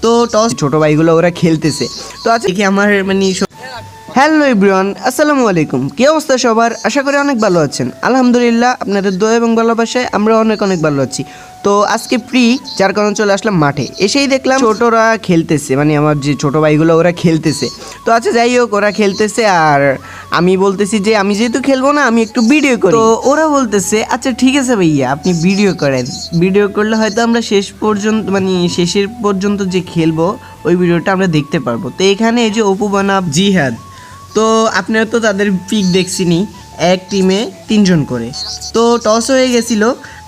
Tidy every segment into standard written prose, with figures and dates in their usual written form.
তো টস ছোট ভাইগুলো ওরা খেলতেছে। তো আজকে কি আমার মানে হ্যালো এভরিওয়ান, আসসালামু আলাইকুম। কি অবস্থা সবার? আশা করি অনেক ভালো আছেন। আলহামদুলিল্লাহ, আপনাদের দোয়া এবং ভালোবাসায় আমরা অনেক অনেক ভালো আছি। তো আজকে ফ্রি, যার কারণে চলে আসলাম মাঠে। এসেই দেখলাম ছোটরা খেলতেছে, মানে আমার যে ছোট ভাইগুলো ওরা খেলতেছে। তো আচ্ছা যাই হোক, ওরা খেলতেছে আর আমি বলতেছি যে আমি যেহেতু খেলবো না, আমি একটু ভিডিও করি। তো ওরা বলতেছে আচ্ছা ঠিক আছে ভাইয়া, আপনি ভিডিও করেন। ভিডিও করলে হয়তো আমরা শেষ পর্যন্ত মানে শেষের পর্যন্ত যে খেলবো ওই ভিডিওটা আমরা দেখতে পারবো। তো এখানে এই যে অপু বানাব জিহাদ, তো আপনারা তো তাদের পিক দেখছিনি, এক টিমে 3 জন করে। তো টস হয়ে গেছিল,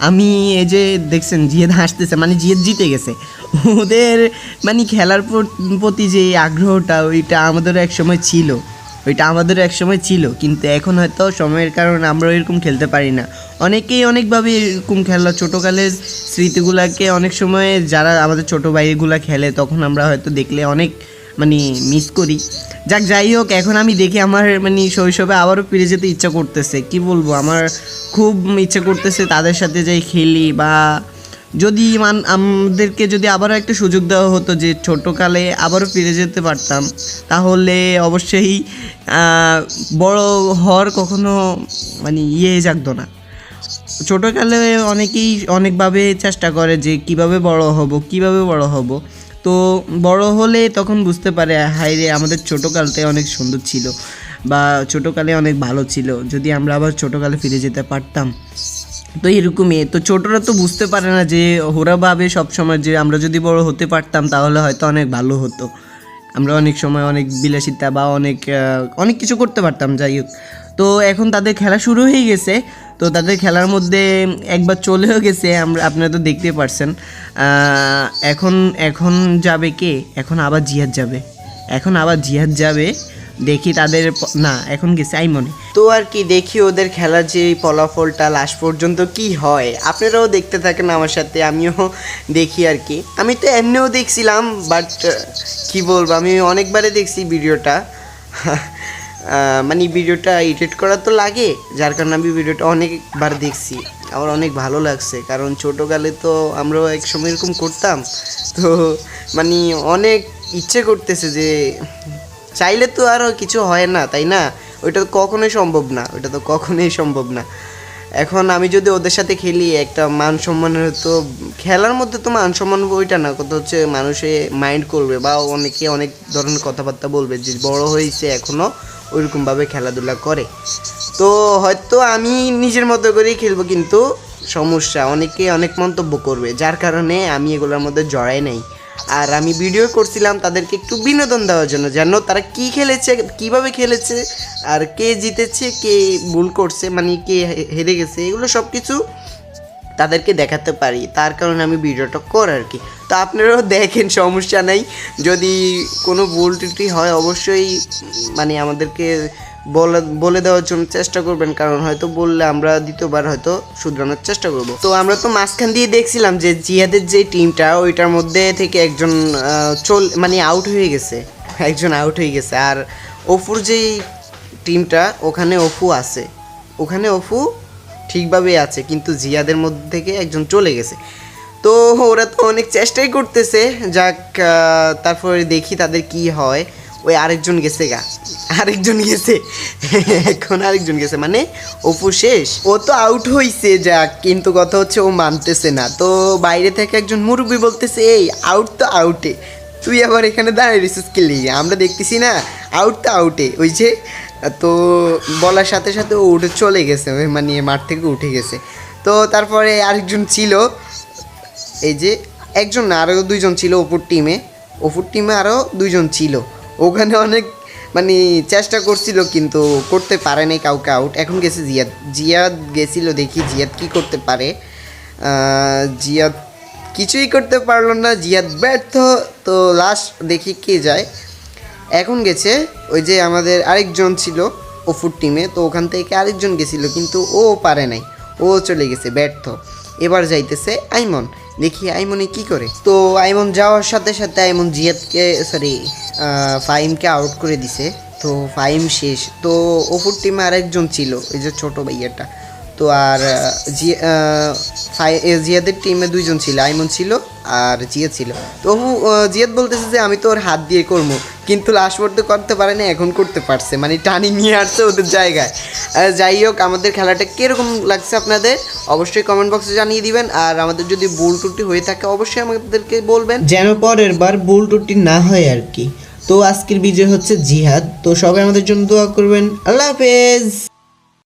আমি এই যে দেখছেন জিয়াদ হাসতেছে, মানে জিয়াদ জিতে গেছে। ওদের মানে খেলার প্রতি যে আগ্রহটা ওইটা আমাদেরও এক সময় ছিল, কিন্তু এখন হয়তো সময়ের কারণে আমরা এরকম খেলতে পারি না। অনেকেই অনেকভাবে এরকম খেলা ছোটোকালের স্মৃতিগুলোকে অনেক সময় যারা আমাদের ছোটো ভাইগুলা খেলে তখন আমরা হয়তো দেখলে অনেক মানে মিস করি। যাই হোক, এখন আমি দেখি আমার মানে শৈশবে আবারও ফিরে যেতে ইচ্ছা করতেছে। কি বলবো, আমার খুব ইচ্ছা করতেছে তাদের সাথে যাই খেলি, বা যদি আমাদেরকে যদি আবারও একটা সুযোগ দেওয়া হতো যে ছোটোকালে আবারও ফিরে যেতে পারতাম, তাহলে অবশ্যই বড় হওয়ার কখনো মানে জাগতো না। ছোটোকালে অনেকেই অনেকভাবে চেষ্টা করে যে কিভাবে বড় হব। তো বড় হলে তখন বুঝতে পারে হায় রে, আমাদের ছোটোকালটাই অনেক সুন্দর ছিল বা ছোটোকালে অনেক ভালো ছিল, যদি আমরা আবার ছোটোকালে ফিরে যেতে পারতাম। তো এরকমই, তো ছোটরা তো বুঝতে পারে না যে ওরা ভাবে সবসময় যে আমরা যদি বড় হতে পারতাম তাহলে হয়তো অনেক ভালো হতো, আমরা অনেক সময় অনেক বিলাসিতা বা অনেক কিছু করতে পারতাম। যাই হোক, তো এখন তাদের খেলা শুরু হয়ে গেছে। তো তাদের খেলার মধ্যে একবার চলেও গেছে, আপনারা তো দেখতে পারছেন। এখন এখন যাবে কে? এখন আবার জিহাদ যাবে। দেখি তাদের না, এখন গেছে আইমনে। তো আর কি, দেখি ওদের খেলার যে ফলাফলটা লাস্ট পর্যন্ত কি হয়। আপনারাও দেখতে থাকেন আমার সাথে, আমিও দেখি আর কি। আমি তো এমনিও দেখছিলাম, বাট কি বলবো, আমি অনেকবারে দেখছি ভিডিওটা। মানে ভিডিওটা এডিট করা তো লাগে, যার কারণে আমি ভিডিওটা অনেকবার দেখছি। আমার অনেক ভালো লাগছে, কারণ ছোটোকালে তো আমরাও এক সময় এরকম করতাম। তো মানে অনেক ইচ্ছে করতেছে যে চাইলে তো আরও কিছু হয় না, তাই না? ওইটা তো কখনোই সম্ভব না। এখন আমি যদি ওদের সাথে খেলি, একটা মান সম্মানের, তো খেলার মধ্যে তো মান সম্মান ওইটা না, কথা হচ্ছে মানুষে মাইন্ড করবে বা অনেকে অনেক ধরনের কথাবার্তা বলবে যে বড় হয়েছে এখনও ওইরকমভাবে খেলাধুলা করে। তো হয়তো আমি নিজের মতো করেই খেলবো, কিন্তু সমস্যা, অনেকে অনেক মন্তব্য করবে, যার কারণে আমি এগুলোর মধ্যে জড়াই নাই। আর আমি ভিডিও করছিলাম তাদেরকে একটু বিনোদন দেওয়ার জন্য, যেন তারা কী খেলেছে, কীভাবে খেলেছে, আর কে জিতেছে, কে ভুল করছে, মানে কে হেরে গেছে, এগুলো সব কিছু তাদেরকে দেখাতে পারি, তার কারণে আমি ভিডিওটা করি আর কি। তো আপনারাও দেখেন, সমস্যা নেই। যদি কোনো ভুল ত্রুটি হয় অবশ্যই মানে আমাদেরকে বলে দেওয়ার জন্য চেষ্টা করবেন, কারণ হয়তো বললে আমরা দ্বিতীয়বার হয়তো শুধরানোর চেষ্টা করব। তো আমরা তো মাঝখান দিয়ে দেখছিলাম যে জিহাদের যে টিমটা ওইটার মধ্যে থেকে একজন মানে আউট হয়ে গেছে, আর অপুর যেই টিমটা ওখানে অপু ঠিকভাবে আছে, কিন্তু জিয়াদের মধ্যে থেকে একজন চলে গেছে। তো ওরা তো অনেক চেষ্টাই করতেছে, যাক তারপরে দেখি তাদের কি হয়। ওই আরেকজন গেছে এখন আরেকজন গেছে, মানে অপু শেষ, ও তো আউট হইছে, যাক, কিন্তু কথা হচ্ছে ও মানতেছে না। তো বাইরে থেকে একজন মুরব্বি বলতেছে, এই আউট তো আউটে, তুই আবার এখানে দাঁড়িয়ে রিসেস খেলি, আমরা দেখতেছি না, আউট তো আউটে, ওই যে। তো বলার সাথে সাথে ও উঠে চলে গেছে, মানে মাঠ থেকে উঠে গেছে। তো তারপরে আরেকজন ছিল, এই যে একজন না, আরও 2 জন ছিল অপুর টিমে আরও 2 জন ছিল। ওখানে অনেক মানে চেষ্টা করছিল, কিন্তু করতে পারে নাই কাউকে আউট। এখন গেছে জিয়াদ গেছিল, দেখি জিয়াদ কি করতে পারে। জিয়াদ কিছুই করতে পারলো না, জিয়াদ ব্যর্থ। তো লাস্ট দেখি কে যায়। এখন গেছে ওই যে আমাদের আরেকজন ছিল অপুর টিমে, তো ওখান থেকে আরেকজন গেছিলো, কিন্তু ও পারে নাই, ও চলে গেছে ব্যর্থ। এবার যাইতেছে আইমন, দেখি আইমনে কি করে। তো আইমন যাওয়ার সাথে সাথে আইমন ফাহিমকে আউট করে দিছে। তো ফাহিম শেষ। তো অপুর টিমে আরেকজন ছিল, ওই যে ছোটো ভাইয়াটা, তো আর জিয়াদের টিমে 2জন ছিল, আইমন ছিল আর জিয়াদ ছিল। তবু জিয়াদ বলতেছে যে আমি তো ওর হাত দিয়ে করবো, কিন্তু লাস্ট পর্যন্ত করতে পারে না, এখন করতে পারছে, মানে টানি নিয়ে আসছে ওদের জায়গায়। যাই হোক, আমাদের খেলাটা কীরকম লাগছে আপনাদের অবশ্যই কমেন্ট বক্সে জানিয়ে দিবেন। আর আমাদের যদি ভুল ত্রুটি হয়ে থাকে অবশ্যই আমাদেরকে বলবেন, যেন পরের বার ভুল ত্রুটি না হয় আর কি। তো আজকের বিজয় হচ্ছে জিহাদ। তো সবাই আমাদের জন্য দোয়া করবেন। আল্লাহ হাফেজ।